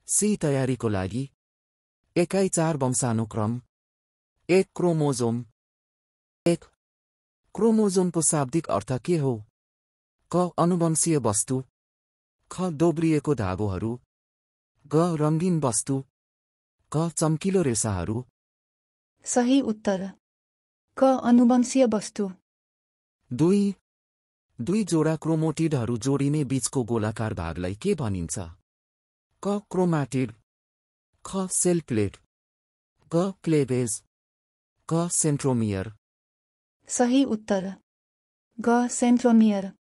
C तयारीको लागि। एकाइ 4 वंशानुक्रम। 1 chromosome. 1 क्रोमोजोमको शाब्दिक अर्थ के हो? क अनुवंशीय वस्तु। ख दोब्रिएको धागोहरू। ग रङ्गीन वस्तु। क चम्किलो रेसाहरू। सही उत्तर क अनुवंशीय वस्तु। 2 जोडा क्रोमोटिडहरू जोडिने बीचको गोलाकार भागलाई के भनिन्छ? क क्रोमाटिड। ख सेल प्लेट। ग क्लेवेज। क सेन्ट्रोमियर। सही उत्तर ग सेन्ट्रोमियर।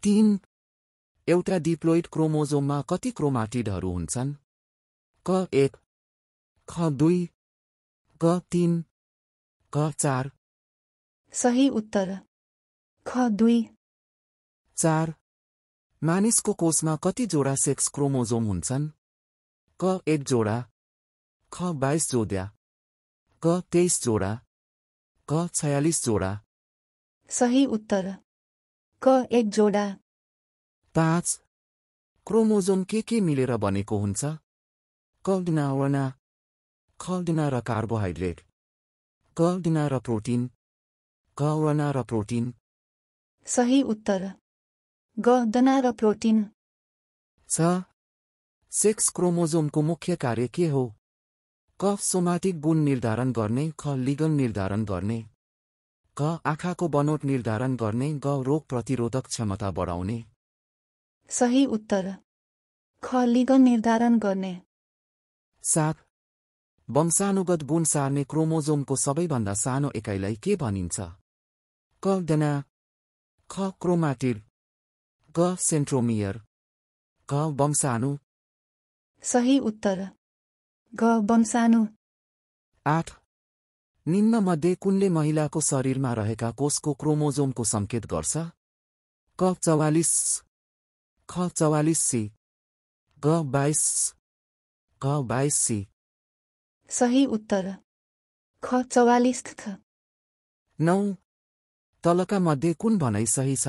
3 एउटा डिप्लोइड क्रोमोजोममा कति क्रोमाटिडहरू हुन्छन्? क 1। ख 2। ग 3। क 4। सही उत्तर ख 2। 4 मानिसको कोषमा कति जोडा सेक्स क्रोमोजोम हुन्छन्? क 1 जोडा। ख 22 जोड्या। क 23 जोडा। क 46 जोडा। सही उत्तर क 1 जोडा। 5 क्रोमोजोम के मिलेर बनेको हुन्छ? क DNA, ख DNA र कार्बोहाइड्रेट। क DNA र प्रोटिन। क RNA र प्रोटिन। सही उत्तर ग DNA र प्रोटिन। 6 सेक्स क्रोमोजोमको मुख्य कार्य के हो? क सोमाटिक गुण निर्धारण गर्ने। ख लिगन निर्धारण गर्ने। क आँखाको बनोट निर्धारण गर्ने। ग रोग प्रतिरोधक क्षमता बढाउने। सही उत्तर ख लिगन निर्धारण गर्ने। 7 वंशानुगत गुण सार्ने क्रोमोजोमको सबैभन्दा सानो एकाइलाई के भनिन्छ? क DNA। ख क्रोमाटिड। ग सेन्ट्रोमियर। ग वंशाणु। सही उत्तर ग वंशाणु। 8 निम्नमध्ये कुनले महिलाको शरीरमा रहेका कोषको क्रोमोजोमको संकेत गर्छ? क 44। ख 44C। ग 22। ग 22C। सही उत्तर ख 44 थ। 9 तलका मध्ये कुन भनाइ सही छ?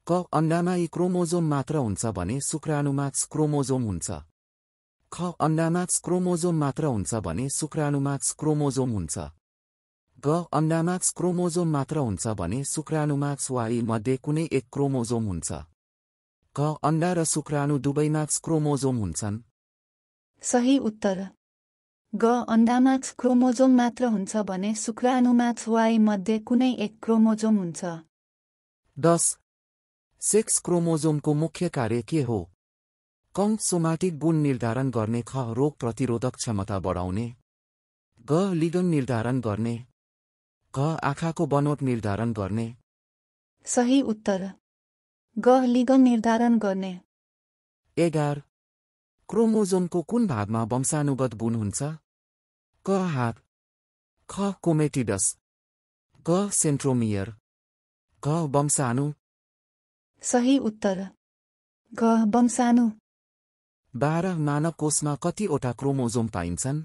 क अण्डामा यी क्रोमोजोम मात्र हुन्छ भने शुक्राणुमा X क्रोमोजोम हुन्छ। ख अण्डामा X क्रोमोजोम मात्र हुन्छ भने शुक्राणुमा X क्रोमोजोम हुन्छ। ग अण्डामा X क्रोमोजोम मात्र हुन्छ भने शुक्राणुमा XY मध्ये कुनै एक क्रोमोजोम हुन्छ। क अण्डा र शुक्राणु दुवैमा X क्रोमोजोम हुन्छन्। सही उत्तर ग अण्डामा X क्रोमोजोम मात्र हुन्छ भने शुक्राणुमा XY मध्ये कुनै एक क्रोमोजोम हुन्छ। 10 सेक्स क्रोमोजोमको मुख्य कार्य के हो? क सोमाटिक गुण निर्धारण गर्ने। ख रोग प्रतिरोधक क्षमता बढाउने। ग लिगन निर्धारण गर्ने। ग आँखाको बनोट निर्धारण गर्ने। सही उत्तर ग लिगन निर्धारण गर्ने। 11 क्रोमोजोमको कुन भागमा वंशानुगत गुण हुन्छ? क हात। ख कोमेटिडस। ग सेन्ट्रोमियर। ग वंशाणु। सही उत्तर ग वंशाणु। 12 मानव कोषमा कतिवटा क्रोमोजोम पाइन्छन्?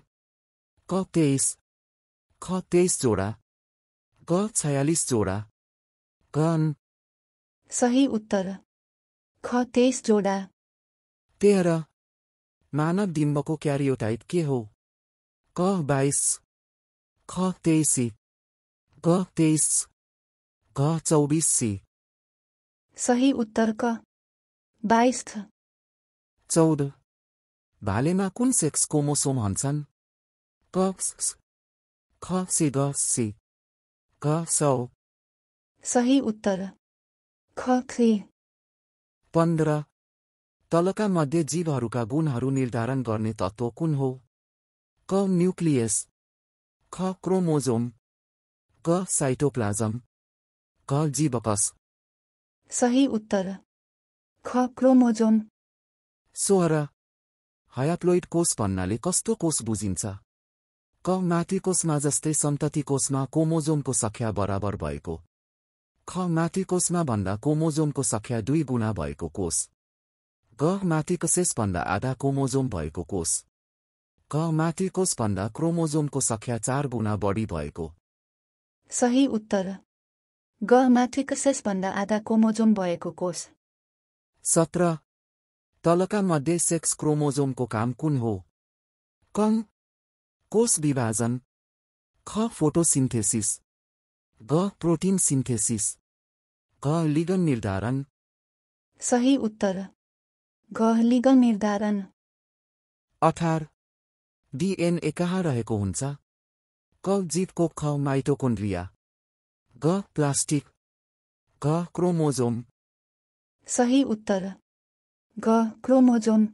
क 23। ख 23 जोडा। ग 46 जोडा। ग सही उत्तर ख 23 जोडा। 13 मानव डिम्बको क्यारियोटाइप के हो? क 22। ख 23। ग 23। ग 24C। सही उत्तर क 22 थ। 14 भालेमा कुन सेक्स क्रोमोसोम हुन्छन्? क X। ख C। ग C। ग 100। सही उत्तर ख 3। 15 तलका मध्ये जीवहरूका गुणहरू निर्धारण गर्ने तत्त्व कुन हो? क न्यूक्लियस। ख क्रोमोजोम। ग साइटोप्लाज्म। ग जीवकोष। सही उत्तर ख क्रोमोजोम। 16 हयाप्लोइड कोष भन्नाले कस्तो कोष बुझिन्छ? क मातृकोषमा जस्तै सन्तति कोषमा क्रोमोजोमको संख्या बराबर भएको। ख मातृकोषमा भन्दा क्रोमोजोमको संख्या 2 गुणा भएको कोष। ग मातृकोष भन्दा आधा क्रोमोजोम भएको कोष। क मातृकोष भन्दा क्रोमोजोमको संख्या 4 गुणा बढी भएको। सही उत्तर ग मातृकोष भन्दा आधा क्रोमोजोम भएको कोष। 17 तलका मध्ये सेक्स क्रोमोजोमको काम कुन हो? क कोष विभाजन, ख फोटोसिन्थेसिस, ग प्रोटिन सिन्थेसिस, घ लिगन निर्धारण। सही उत्तर घ लिगन निर्धारण। 18 डीएनए कहाँ रहेको हुन्छ? क जीवको, ख माइटोकोन्ड्रिया, ग प्लास्टिक, घ क्रोमोजोम। सही उत्तर घ क्रोमोजोम।